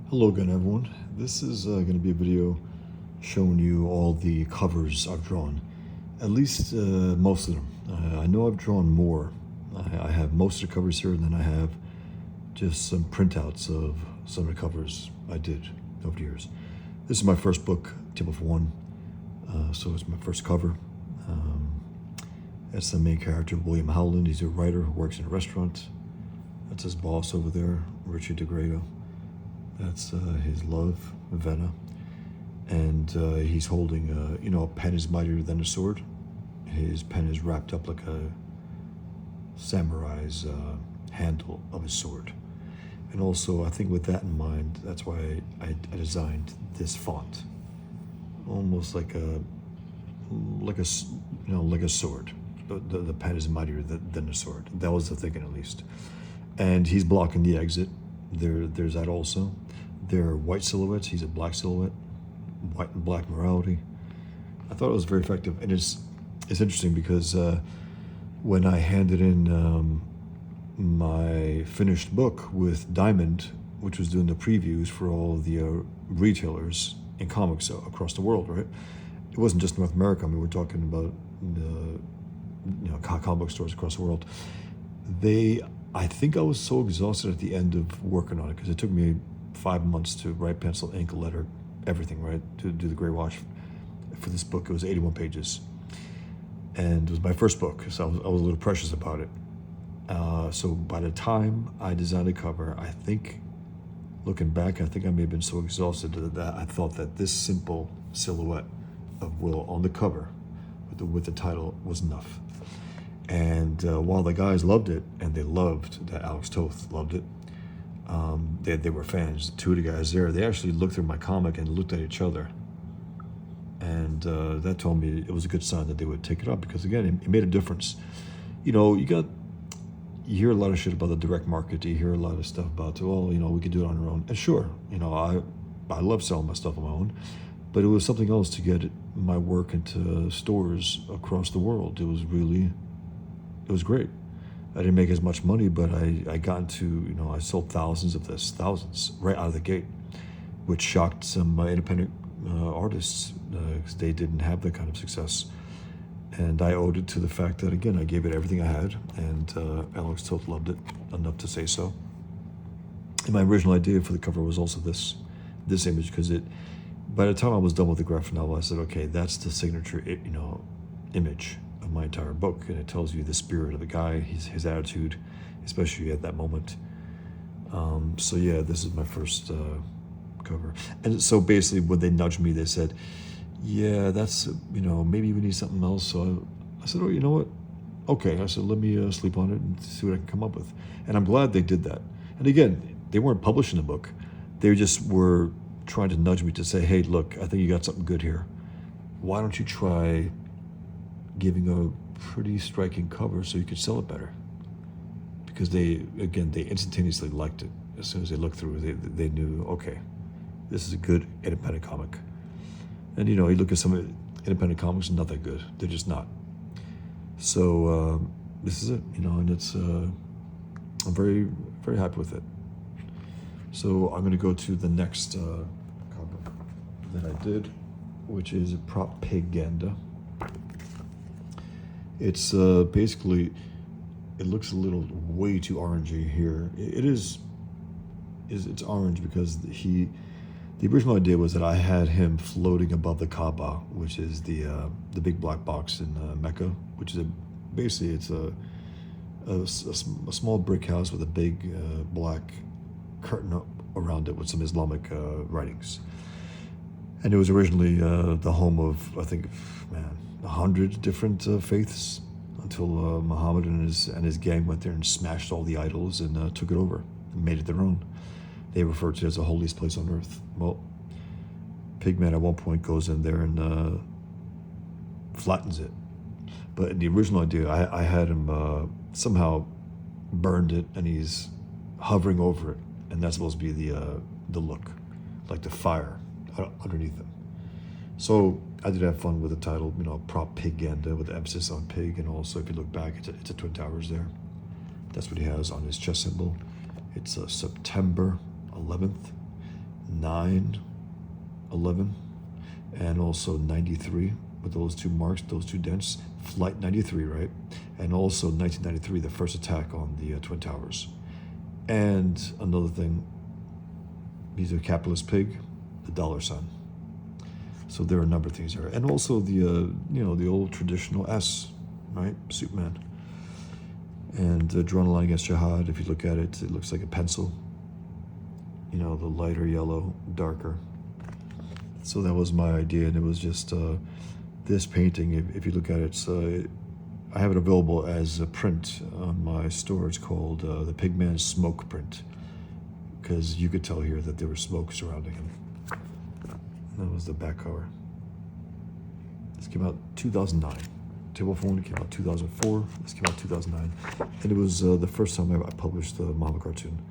Hello again, everyone. This is going to be a video showing you all the covers I've drawn, at least most of them. I know I've drawn more. I have most of the covers here, and then I have just some printouts of some of the covers I did over the years. This is my first book, Table for One, so it's my first cover. That's the main character, William Howland. He's a writer who works in a restaurant. That's his boss over there, Richard DeGrado. That's his love, Venna. And he's holding, a pen is mightier than a sword. His pen is wrapped up like a samurai's handle of his sword. And also, I think with that in mind, that's why I designed this font. Almost like a sword. The pen is mightier than a sword. That was the thinking, at least. And he's blocking the exit. There's that also. They're white silhouettes. He's a black silhouette. White and black morality. I thought it was very effective, and it's interesting because when I handed in my finished book with Diamond, which was doing the previews for all the retailers in comics across the world, right? It wasn't just North America. I mean, we're talking about comic book stores across the world. I think I was so exhausted at the end of working on it because it took me 5 months to write, pencil, ink, letter, everything, right? To do the gray wash for this book. It was 81 pages. And it was my first book, so I was a little precious about it. So by the time I designed the cover, I think, looking back, I think I may have been so exhausted that I thought that this simple silhouette of Will on the cover with the title was enough. And while the guys loved it, and they loved that Alex Toth loved it, they were fans. Two of the guys there, they actually looked through my comic and looked at each other. And that told me it was a good sign that they would take it up because, again, it made a difference. You hear a lot of shit about the direct market. You hear a lot of stuff about, we could do it on our own. And sure, I love selling my stuff on my own. But it was something else to get my work into stores across the world. It was great. I didn't make as much money, but I got into, I sold thousands right out of the gate, which shocked some independent artists because they didn't have that kind of success. And I owed it to the fact that, again, I gave it everything I had, and Alex Toth loved it enough to say so. And my original idea for the cover was also this image, because by the time I was done with the graphic novel, I said, okay, that's the signature, image of my entire book, and it tells you the spirit of the guy, his attitude, especially at that moment. So yeah, this is my first cover. And so basically when they nudged me, they said, yeah, that's, maybe we need something else. So I said, oh, you know what? Okay. I said, let me sleep on it and see what I can come up with. And I'm glad they did that. And again, they weren't publishing the book. They just were trying to nudge me to say, hey, look, I think you got something good here. Why don't you try giving a pretty striking cover so you could sell it better? Because they instantaneously liked it. As soon as they looked through it, they knew, okay, this is a good independent comic. And you look at some independent comics, not that good. They're just not. So this is it, and it's I'm very, very happy with it. So I'm going to go to the next cover that I did, which is Propaganda. It's basically, it looks a little way too orangey here. It's orange because the original idea was that I had him floating above the Kaaba, which is the big black box in Mecca, which is basically it's a small brick house with a big black curtain around it with some Islamic writings. And it was originally the home of, I think, 100 different faiths until Muhammad and his gang went there and smashed all the idols and took it over and made it their own. They referred to it as the holiest place on earth. Well, Pigman at one point goes in there and flattens it. But in the original idea, I had him somehow burned it, and he's hovering over it, and that's supposed to be the look, like the fire underneath him. So I did have fun with the title, Propaganda, with the emphasis on pig, and also if you look back, it's a Twin Towers there. That's what he has on his chest symbol. It's September 11th, 9, 11, and also 93 with those two marks, those two dents. Flight 93, right? And also 1993, the first attack on the Twin Towers. And another thing, he's a capitalist pig, the dollar sign. So there are a number of things there. And also the, the old traditional S, right? Superman. And drawn a line against Jihad. If you look at it, it looks like a pencil. The lighter yellow, darker. So that was my idea, and it was just this painting. If you look at it, I have it available as a print on my store. It's called the Pigman Smoke print, because you could tell here that there was smoke surrounding him. That was the back cover. This came out 2009. Table Phone came out 2004. This came out 2009, and it was the first time I published the Muhammad cartoon.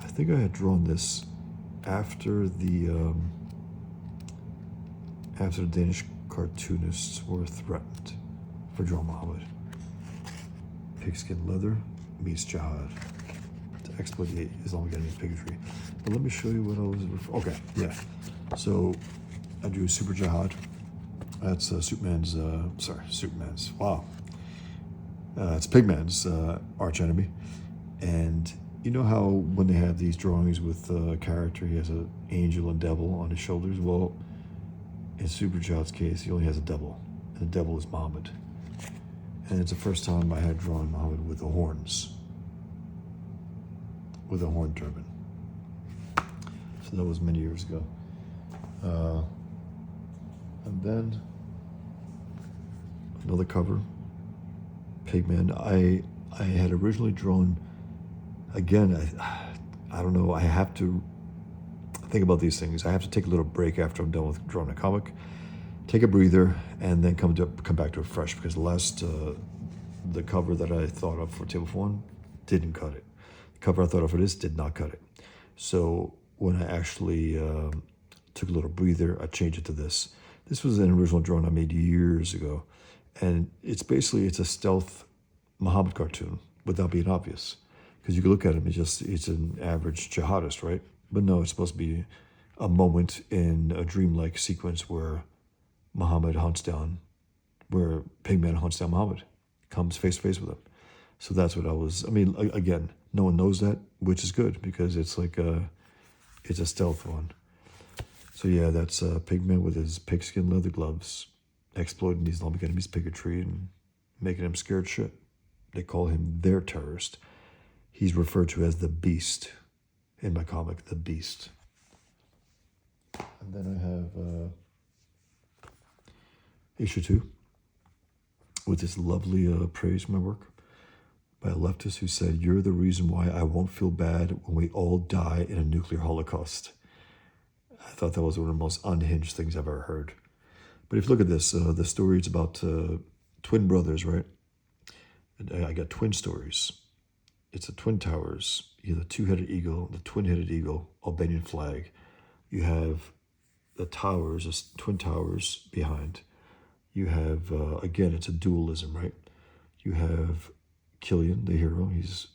I think I had drawn this after the Danish cartoonists were threatened for drawing Muhammad. Pigskin leather meets Jihad to exploit the Islamic enemy bigotry. But let me show you what I was okay, yeah. So I drew Super Jihad. That's Superman's, wow. It's Pigman's arch enemy. And you know how when they have these drawings with a character, he has an angel and devil on his shoulders? Well, in Super Jihad's case, he only has a devil, and the devil is Muhammad. And it's the first time I had drawn Muhammad with the horns, with a horn turban. So that was many years ago. And then another cover, Pigman. I had originally drawn, again, I don't know, I have to think about these things. I have to take a little break after I'm done with drawing a comic, take a breather, and then come back to it fresh, because the cover that I thought of for Table One didn't cut it. The cover I thought of for this did not cut it. So when I actually took a little breather, I changed it to this. This was an original drawing I made years ago, and it's a stealth Muhammad cartoon without being obvious, because you can look at him, it's an average jihadist, right? But no, it's supposed to be a moment in a dreamlike sequence where Pigman hunts down Muhammad, comes face to face with him. So that's what again, no one knows that, which is good, because it's it's a stealth one. So yeah, that's Pigman with his pigskin leather gloves, exploiting the Islamic enemy's bigotry and making him scared shit. They call him their terrorist. He's referred to as the Beast in my comic, the Beast. And then I have issue 2 with this lovely praise for my work by a leftist who said, "You're the reason why I won't feel bad when we all die in a nuclear holocaust." I thought that was one of the most unhinged things I've ever heard. But if you look at this, the story is about twin brothers, right? And I got twin stories. It's the Twin Towers. You have the two-headed eagle, the twin-headed eagle, Albanian flag. You have the towers, the Twin Towers behind. You have, again, it's a dualism, right? You have Killian, the hero. He's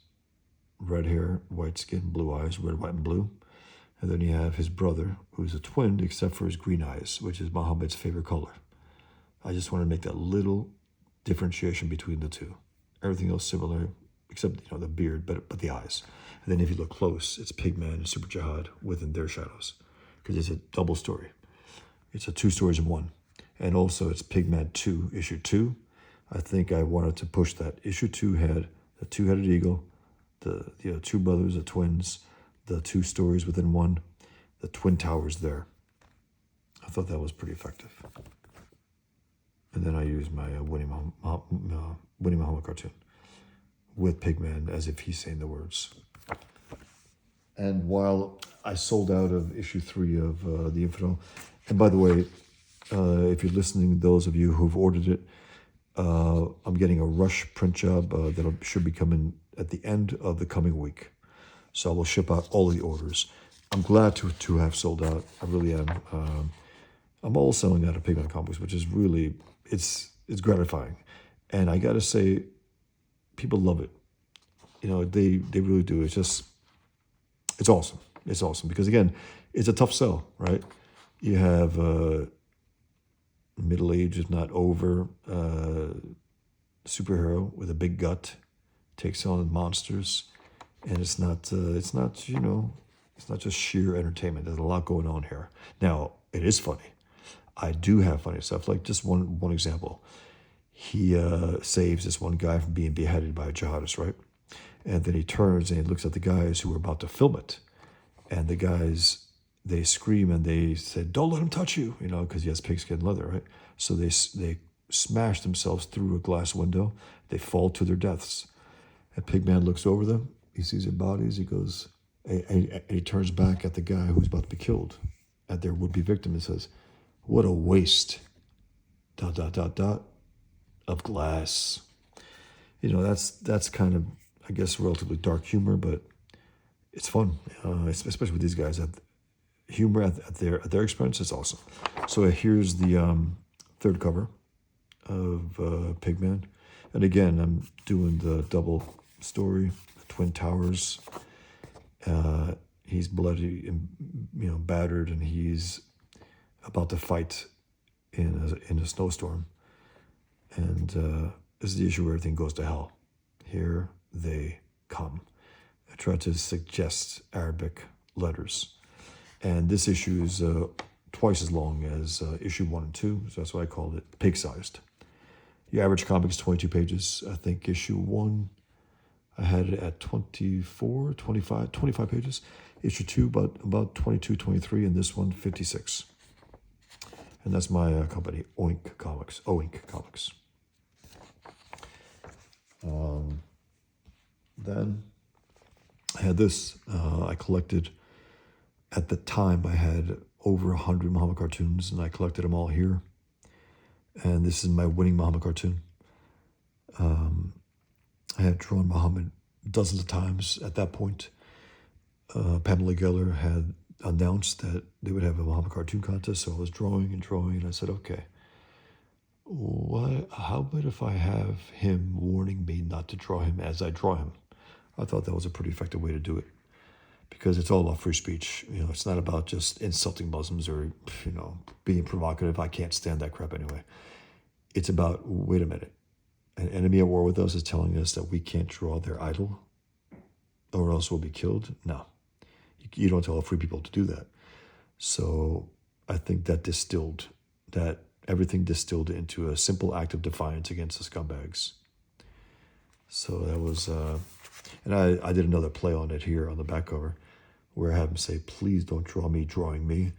red hair, white skin, blue eyes, red, white, and blue. And then you have his brother, who's a twin, except for his green eyes, which is Muhammad's favorite color. I just want to make that little differentiation between the two. Everything else similar, except the beard, but the eyes. And then if you look close, it's Pigman and Super Jihad within their shadows, because it's a double story. It's a 2 stories in one. And also it's Pigman 2, issue 2. I think I wanted to push that. Issue 2 had the two-headed eagle, the two brothers, the twins, the 2 stories within one, the Twin Towers there. I thought that was pretty effective. And then I used my Winnie Muhammad cartoon with Pigman as if he's saying the words. And while I sold out of issue 3 of The Infidel, and by the way, if you're listening, those of you who've ordered it, I'm getting a rush print job that should be coming at the end of the coming week. So I will ship out all of the orders. I'm glad to have sold out. I really am. I'm all selling out of Pigman Comics, which is really, it's gratifying. And I got to say, people love it. They really do. It's awesome. It's awesome because again, it's a tough sell, right? You have middle age, if not over, superhero with a big gut takes on monsters, and it's not it's not just sheer entertainment. There's a lot going on here. Now it is funny. I do have funny stuff. Like just one example. He saves this one guy from being beheaded by a jihadist, right? And then he turns and he looks at the guys who are about to film it, and the guys, they scream and they said, "Don't let him touch you," because he has pigskin leather, right? So they smash themselves through a glass window. They fall to their deaths. And Pigman looks over them. He sees their bodies. He goes, and he turns back at the guy who's about to be killed, at their would-be victim, and says, "What a waste, ... of glass." That's kind of, I guess, relatively dark humor, but it's fun, especially with these guys. Humor at their expense is awesome. So here's the third cover of Pigman, and again, I'm doing the double story, the Twin Towers. He's bloody and battered, and he's about to fight in a snowstorm, and this is the issue where everything goes to hell. Here they come. I try to suggest Arabic letters. And this issue is twice as long as issue 1 and 2, so that's why I called it pig-sized. The average comic is 22 pages. I think issue 1, I had it at 24, 25 pages. Issue 2, about 22, 23, and this one, 56. And that's my company, Oink Comics. Then I had this. I collected, at the time, I had over 100 Muhammad cartoons, and I collected them all here. And this is my winning Muhammad cartoon. I had drawn Muhammad dozens of times at that point. Pamela Geller had announced that they would have a Muhammad cartoon contest, so I was drawing, and I said, okay, how about if I have him warning me not to draw him as I draw him? I thought that was a pretty effective way to do it, because it's all about free speech. It's not about just insulting Muslims or, being provocative. I can't stand that crap anyway. It's about, wait a minute, an enemy at war with us is telling us that we can't draw their idol or else we'll be killed? No. You don't tell free people to do that. So I think that everything distilled into a simple act of defiance against the scumbags. So that was, and I did another play on it here on the back cover, where I have him say, "Please don't draw me drawing me."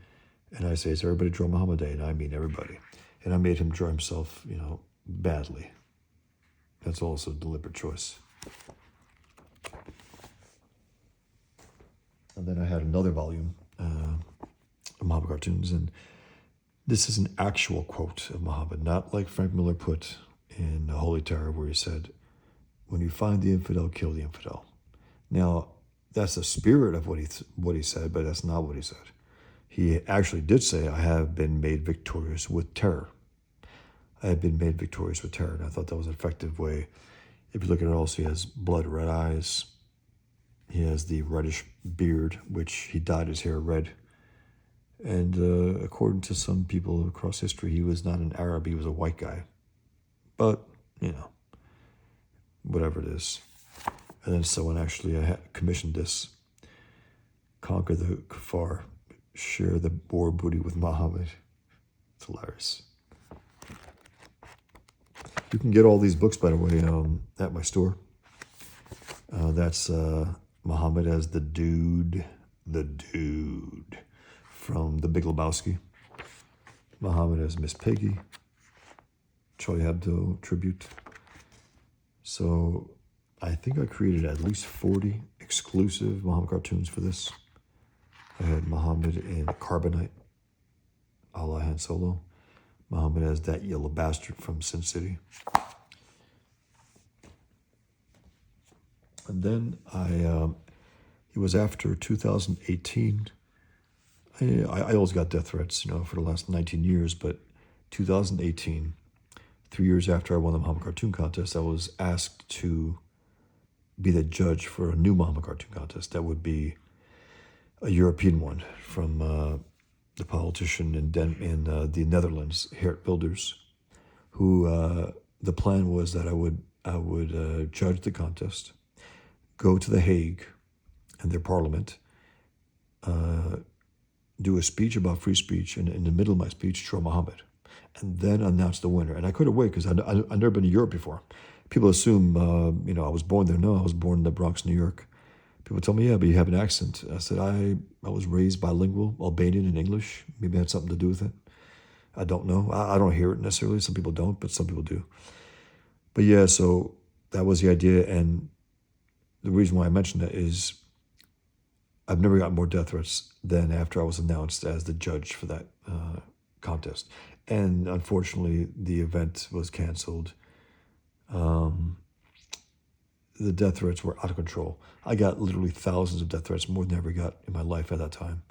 And I say, "It's everybody draw Muhammad Day," and I mean everybody. And I made him draw himself, badly. That's also a deliberate choice. And then I had another volume of Muhammad cartoons, and this is an actual quote of Muhammad, not like Frank Miller put in Holy Terror, where he said, "When you find the infidel, kill the infidel." Now, that's the spirit of what he said, but that's not what he said. He actually did say, "I have been made victorious with terror." I have been made victorious with terror, and I thought that was an effective way. If you look at it also, he has blood red eyes. He has the reddish beard, which he dyed his hair red. And according to some people across history, he was not an Arab, he was a white guy. But, whatever it is. And then someone actually commissioned this. Conquer the kuffar, share the war booty with Muhammad. It's hilarious. You can get all these books, by the way, at my store. That's Muhammad as the dude from The Big Lebowski. Muhammad as Miss Piggy, Charlie Hebdo tribute. So I think I created at least 40 exclusive Muhammad cartoons for this. I had Muhammad in Carbonite, a la Han Solo. Muhammad as that yellow bastard from Sin City. And then it was after 2018. I always got death threats, for the last 19 years, but 2018, 3 years after I won the Muhammad Cartoon Contest, I was asked to be the judge for a new Muhammad Cartoon Contest that would be a European one from the politician in the Netherlands, Geert Wilders, who the plan was that I would judge the contest, go to The Hague and their parliament, do a speech about free speech, and in the middle of my speech, show Muhammad, and then announce the winner. And I couldn't wait because I've never been to Europe before. People assume, I was born there. No, I was born in the Bronx, New York. People tell me, yeah, but you have an accent. I said, I was raised bilingual, Albanian and English. Maybe it had something to do with it. I don't know. I don't hear it necessarily. Some people don't, but some people do. But yeah, so that was the idea. And the reason why I mentioned that is I've never gotten more death threats than after I was announced as the judge for that contest. And unfortunately, the event was canceled. The death threats were out of control. I got literally thousands of death threats, more than I ever got in my life at that time.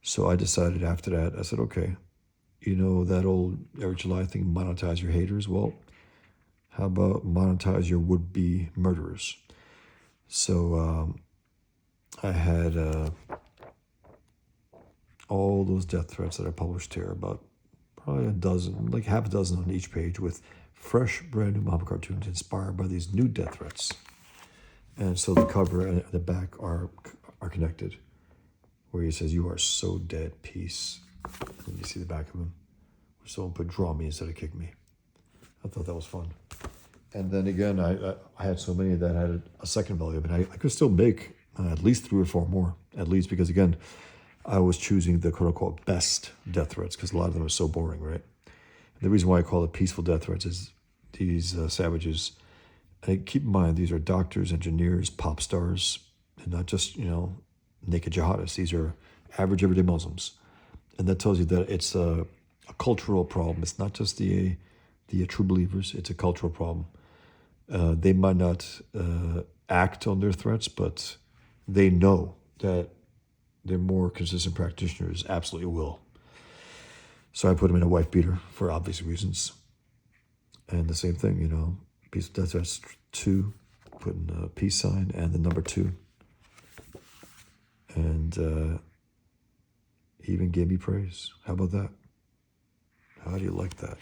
So I decided after that, I said, okay, that old every July thing, monetize your haters. Well, how about monetize your would-be murderers? So I had all those death threats that I published here, about probably a dozen, like half a dozen on each page, with fresh, brand new Muhammad cartoons inspired by these new death threats. And so the cover and the back are connected, where he says, "You are so dead, peace." And you see the back of him, where someone put "draw me" instead of "kick me." I thought that was fun. And then again, I had so many that I had a second volume, and I could still make at least 3 or 4 more, at least, because again, I was choosing the quote-unquote best death threats, because a lot of them are so boring, right? And the reason why I call it peaceful death threats is these savages, and keep in mind, these are doctors, engineers, pop stars, and not just, naked jihadists. These are average, everyday Muslims. And that tells you that it's a cultural problem. It's not just the true believers. It's a cultural problem. They might not act on their threats, but they know that their more consistent practitioners absolutely will. So I put them in a wife beater for obvious reasons. And the same thing, peace of death threats 2, putting a peace sign and the number 2. And he even gave me praise. How about that? How do you like that?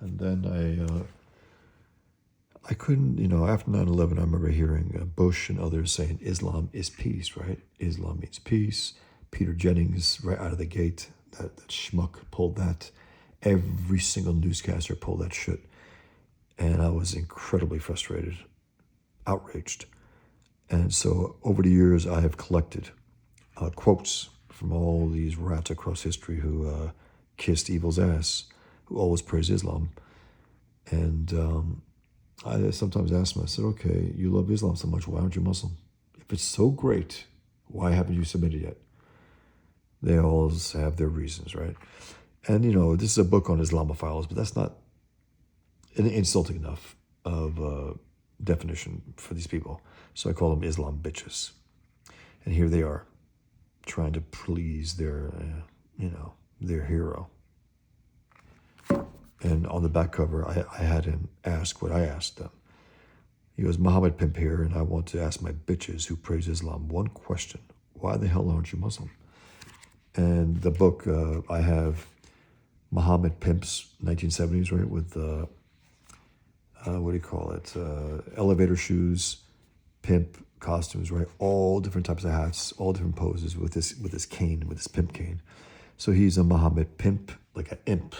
And then I couldn't, after 9/11, I remember hearing Bush and others saying Islam is peace, right? Islam means peace. Peter Jennings, right out of the gate, that schmuck pulled that. Every single newscaster pulled that shit. And I was incredibly frustrated, outraged. And so over the years, I have collected quotes from all these rats across history who kissed evil's ass, who always praised Islam. And I sometimes ask them, I said, okay, you love Islam so much, why aren't you Muslim? If it's so great, why haven't you submitted yet? They always have their reasons, right? And, this is a book on Islamophiles, but that's not insulting enough of a definition for these people. So I call them Islam bitches. And here they are, trying to please their hero. And on the back cover, I had him ask what I asked them. He goes, Muhammad Pimp here, and I want to ask my bitches who praise Islam one question. Why the hell aren't you Muslim? And the book, I have Muhammad Pimp's 1970s, right, with, what do you call it, elevator shoes, pimp costumes, right, all different types of hats, all different poses with this cane, with this pimp cane. So he's a Muhammad Pimp, like an imp,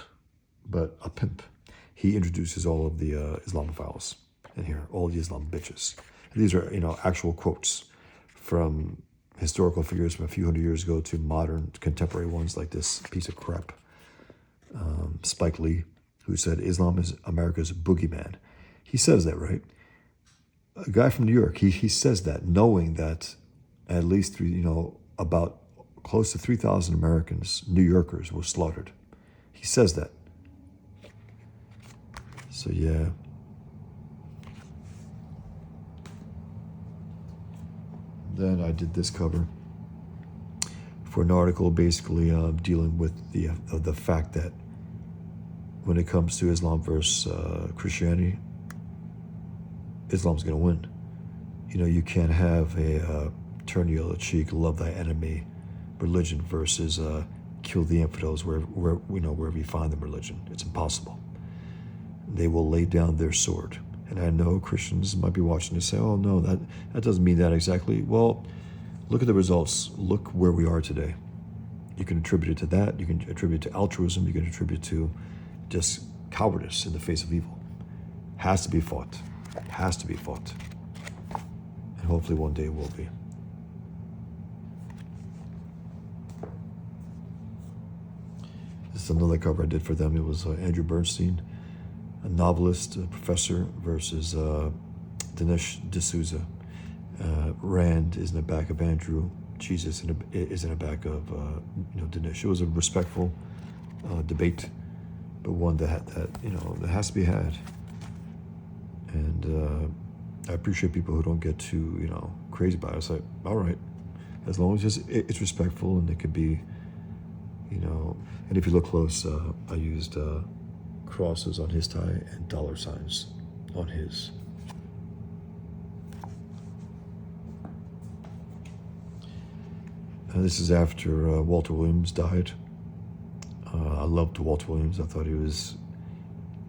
but a pimp. He introduces all of the Islamophiles in here, all the Islam bitches. And these are, actual quotes from historical figures from a few hundred years ago to modern contemporary ones like this piece of crap, Spike Lee, who said Islam is America's boogeyman. He says that, right? A guy from New York, he says that, knowing that at least about close to 3,000 Americans, New Yorkers, were slaughtered. He says that. So yeah. Then I did this cover for an article basically dealing with the fact that when it comes to Islam versus Christianity, Islam's going to win. You know, you can't have a turn the other cheek, love thy enemy religion versus kill the infidels wherever you find them religion. It's impossible. They will lay down their sword. And I know Christians might be watching and say, oh, no, that doesn't mean that exactly. Well, look at the results. Look where we are today. You can attribute it to that. You can attribute it to altruism. You can attribute it to just cowardice in the face of evil. Has to be fought. Has to be fought. And hopefully one day it will be. This is another cover I did for them. It was Andrew Bernstein, a novelist, a professor, versus Dinesh D'Souza. Rand is in the back of Andrew. Jesus is in the back of Dinesh. It was a respectful debate, but one that has to be had. And I appreciate people who don't get too crazy about it. It's like, all right, as long as it's respectful and it could be, and if you look close, I used crosses on his tie and dollar signs on his. And this is after Walter Williams died. I loved Walter Williams. I thought he was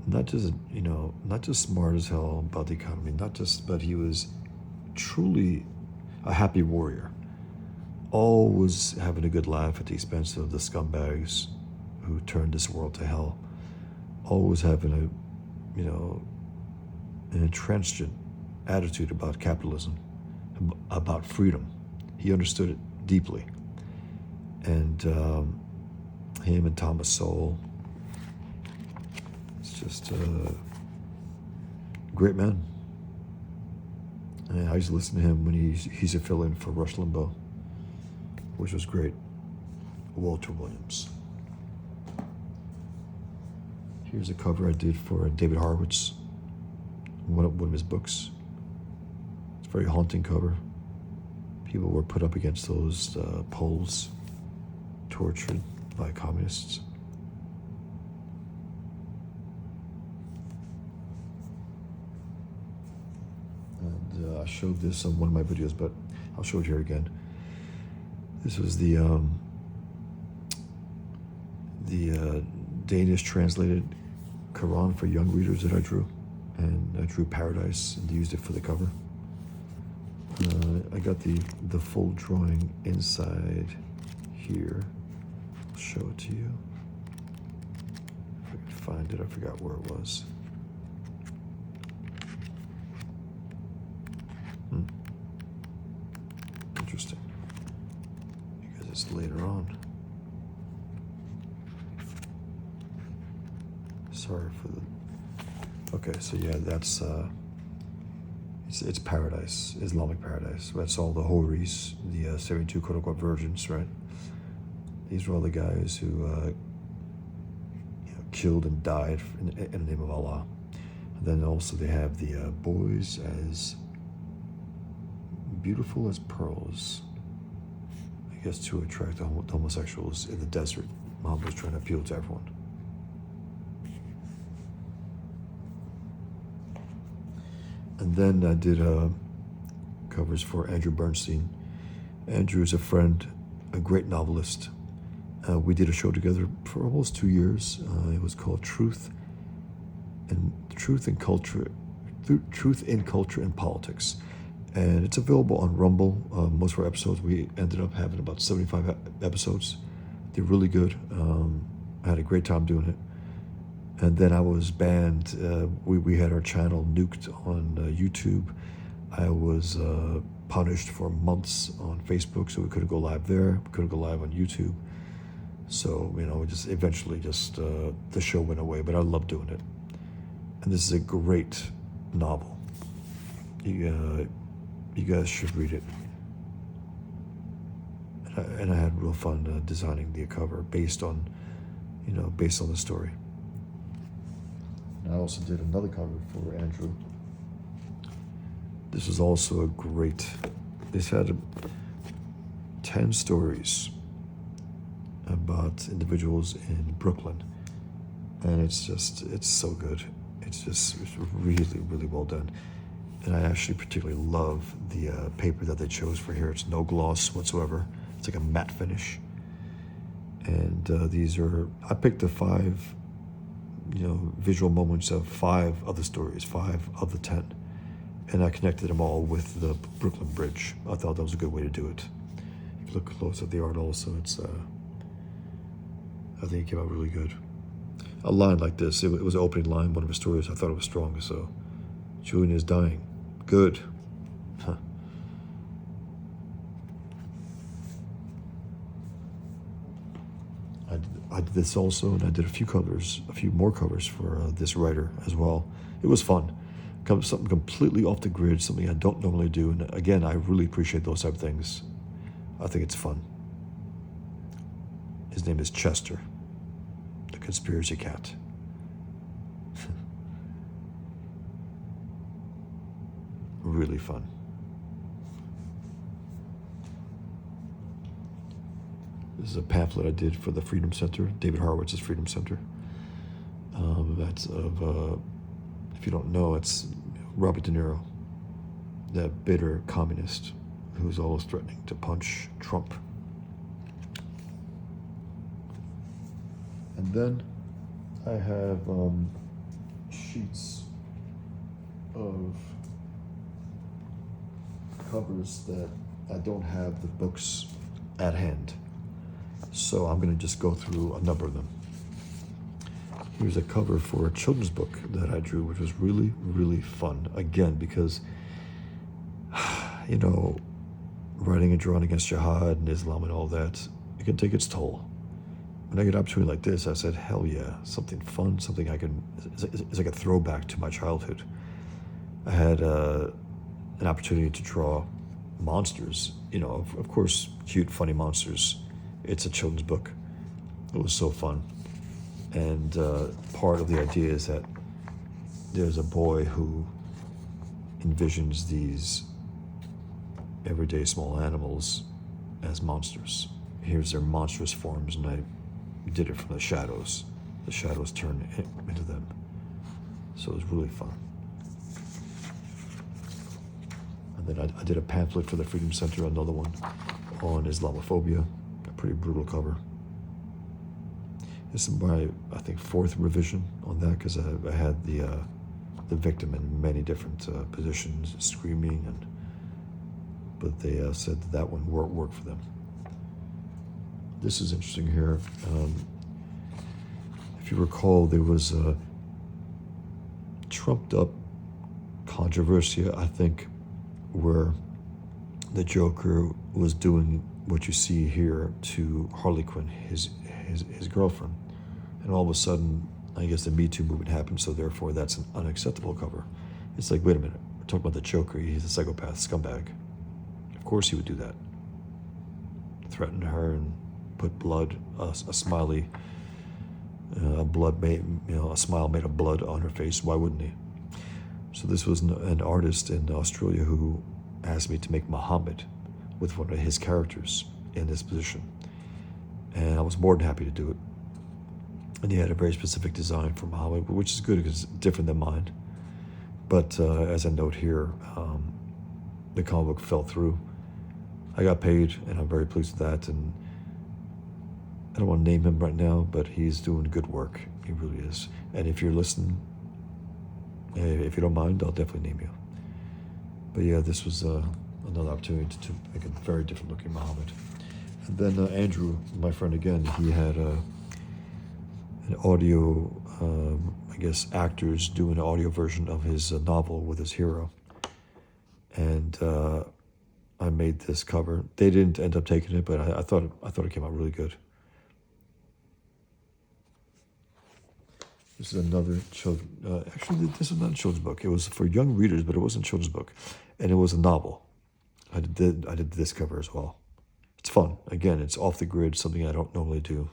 not just smart as hell about the economy, but he was truly a happy warrior. Always having a good laugh at the expense of the scumbags who turned this world to hell. Always having an intransigent attitude about capitalism, about freedom. He understood it deeply. And him and Thomas Sowell, it's just a great man. And I used to listen to him when he's a fill-in for Rush Limbaugh, which was great. Walter Williams. Here's a cover I did for David Horowitz, one of his books. It's a very haunting cover. People were put up against those poles, tortured by communists. And I showed this on one of my videos, but I'll show it here again. This was the Danish translated Quran for young readers that I drew, and I drew Paradise and used it for the cover. I got the full drawing inside here. I'll show it to you. If I can find it, I forgot where it was. Interesting. Because it's later on. Sorry for the. Okay, so yeah, that's it's Paradise, Islamic Paradise. That's all the Houris, the 72 quote unquote virgins, right? These were all the guys who killed and died in the name of Allah. And then also they have the boys as beautiful as pearls, I guess, to attract the homosexuals in the desert. Muhammad was trying to appeal to everyone. And then I did covers for Andrew Bernstein. Andrew is a friend, a great novelist. We did a show together for almost 2 years. It was called Truth in Culture and Politics. And it's available on Rumble. Most of our episodes, we ended up having about 75 episodes. They're really good. I had a great time doing it. And then I was banned. We had our channel nuked on YouTube. I was punished for months on Facebook, so we couldn't go live there. We couldn't go live on YouTube. So, we just eventually the show went away, but I love doing it. And this is a great novel. You guys should read it. And I had real fun designing the cover based on the story. And I also did another cover for Andrew. This was also a great. This had 10 stories about individuals in Brooklyn, and it's so good. It's really, really well done. And I actually particularly love the paper that they chose for here. It's no gloss whatsoever. It's like a matte finish. And these are, I picked the 5, visual moments of 5 of the stories, 5 of the 10. And I connected them all with the Brooklyn Bridge. I thought that was a good way to do it. If you look close at the art also, it's, I think it came out really good. A line like this, it was the opening line, one of his stories, I thought it was strong, so Julian is dying. Good. Huh. I did this also, and I did a few more covers for this writer as well. It was fun. Something completely off the grid, something I don't normally do, and again, I really appreciate those type of things. I think it's fun. His name is Chester, the conspiracy cat. Really fun. This is a pamphlet I did for the Freedom Center, David Horowitz's Freedom Center. That's of, if you don't know, it's Robert De Niro, that bitter communist who's always threatening to punch Trump. And then I have sheets of covers that I don't have the books at hand. So I'm going to just go through a number of them. Here's a cover for a children's book that I drew, which was really, really fun. Again, because, writing and drawing against jihad and Islam and all that, it can take its toll. When I get an opportunity like this, I said, hell yeah, something fun, something it's like a throwback to my childhood. I had an opportunity to draw monsters, of course, cute, funny monsters. It's a children's book. It was so fun. And part of the idea is that there's a boy who envisions these everyday small animals as monsters. Here's their monstrous forms, and I did it from the shadows. The shadows turn into them. So it was really fun. And then I did a pamphlet for the Freedom Center, another one on Islamophobia, a pretty brutal cover. This is my, I think, 4th revision on that, because I had the victim in many different positions, screaming, but they said that one worked for them. This is interesting here. If you recall, there was a trumped up controversy, I think, where the Joker was doing what you see here to Harley Quinn, his girlfriend. And all of a sudden, I guess the Me Too movement happened, so therefore that's an unacceptable cover. It's like, wait a minute, we're talking about the Joker, he's a psychopath, scumbag. Of course he would do that. Threaten her and put blood, a smiley, a smile made of blood on her face. Why wouldn't he? So this was an artist in Australia who asked me to make Muhammad with one of his characters in this position. And I was more than happy to do it. And he had a very specific design for Muhammad, which is good because it's different than mine. But as I note here, the comic book fell through. I got paid, and I'm very pleased with that. And I don't want to name him right now, but he's doing good work. He really is. And if you're listening, if you don't mind, I'll definitely name you. But yeah, this was another opportunity to make a very different looking Muhammad. And then Andrew, my friend again, he had an audio, actors do an audio version of his novel with his hero. And I made this cover. They didn't end up taking it, but I thought it came out really good. This is another actually, this is not a children's book. It was for young readers, but it wasn't a children's book, and it was a novel. I did this cover as well. It's fun. Again, it's off the grid, something I don't normally do.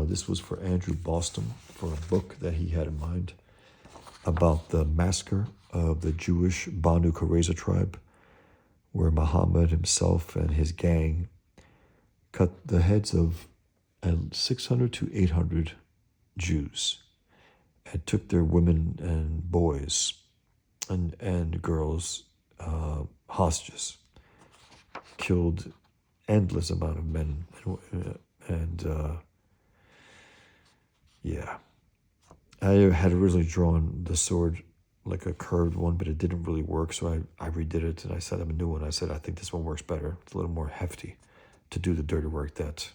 This was for Andrew Boston for a book that he had in mind about the massacre of the Jewish Banu Qurayza tribe, where Muhammad himself and his gang cut the heads of 600 to 800 Jews and took their women and boys and girls hostages. Killed endless amount of men and yeah. I had originally drawn the sword like a curved one, but it didn't really work, so I redid it and I set up a new one. I said I think this one works better. It's a little more hefty to do the dirty work that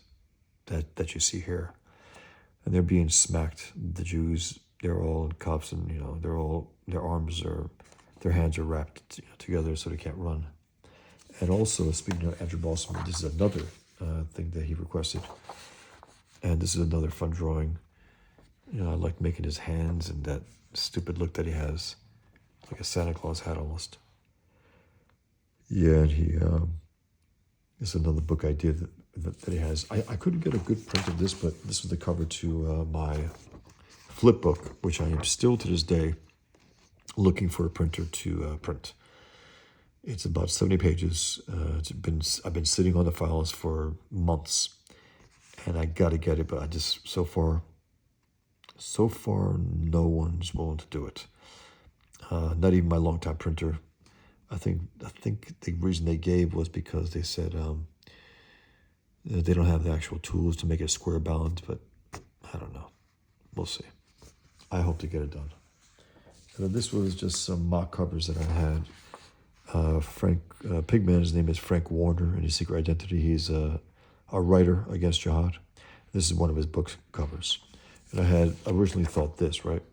you see here. And they're being smacked. The Jews, they're all in cuffs, and their arms are, their hands are wrapped together so they can't run. And also, speaking of Andrew Balsam, this is another thing that he requested, and this is another fun drawing. I like making his hands and that stupid look that he has, like a Santa Claus hat almost. Yeah, and this is another book idea that he has. I couldn't get a good print of this, but this was the cover to my flip book, which I am still to this day looking for a printer to print. It's about 70 pages. I've been sitting on the files for months, and I got to get it, but I just so far no one's willing to do it. Not even my longtime printer. I think the reason they gave was because they said they don't have the actual tools to make it square bound, but I don't know. We'll see. I hope to get it done. So this was just some mock covers that I had. Pigman, his name is Frank Warner, and his secret identity, he's a writer against jihad. This is one of his book covers. And I had originally thought this, right?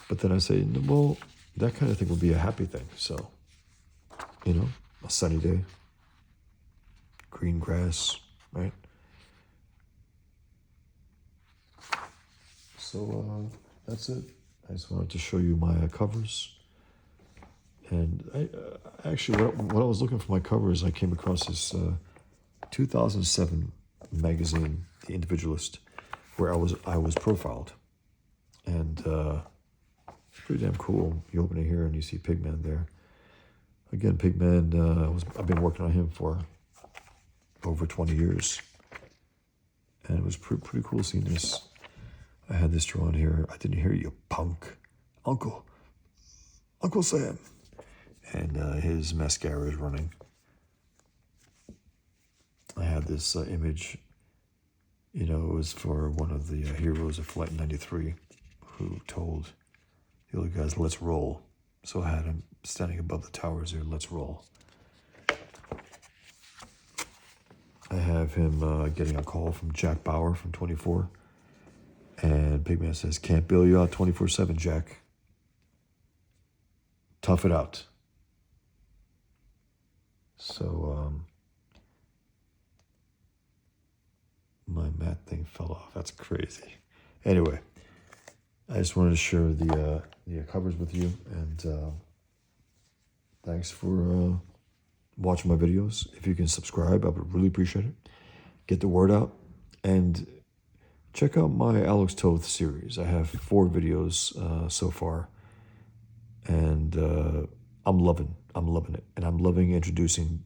But then I say, well, that kind of thing would be a happy thing. So, a sunny day, green grass, right? So that's it. I just wanted to show you my covers. And I actually, when I was looking for my covers, I came across this 2007 magazine, The Individualist, where I was profiled, and it's pretty damn cool. You open it here and you see Pigman there. Again, Pigman, I've been working on him for over 20 years, and it was pretty cool seeing this. I had this drawn here. I didn't hear you, punk, Uncle Sam, and his mascara is running. I had this image. It was for one of the heroes of Flight 93 who told the other guys, let's roll. So I had him standing above the towers there, let's roll. I have him getting a call from Jack Bauer from 24. And Pigman says, can't bail you out 24/7, Jack. Tough it out. So, my mat thing fell off. That's crazy. Anyway, I just wanted to share the covers with you, and thanks for watching my videos. If you can subscribe, I would really appreciate it. Get the word out, and check out my Alex Toth series. I have 4 videos so far, and I'm loving it, and I'm loving introducing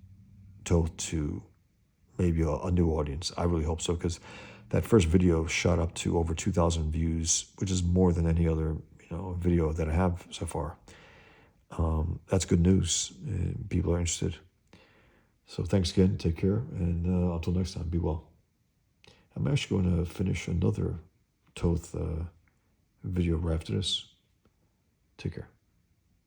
Toth to maybe a new audience. I really hope so, because that first video shot up to over 2,000 views, which is more than any other video that I have so far. That's good news. People are interested. So thanks again. Take care, and until next time, be well. I'm actually going to finish another Toth video right after this. Take care.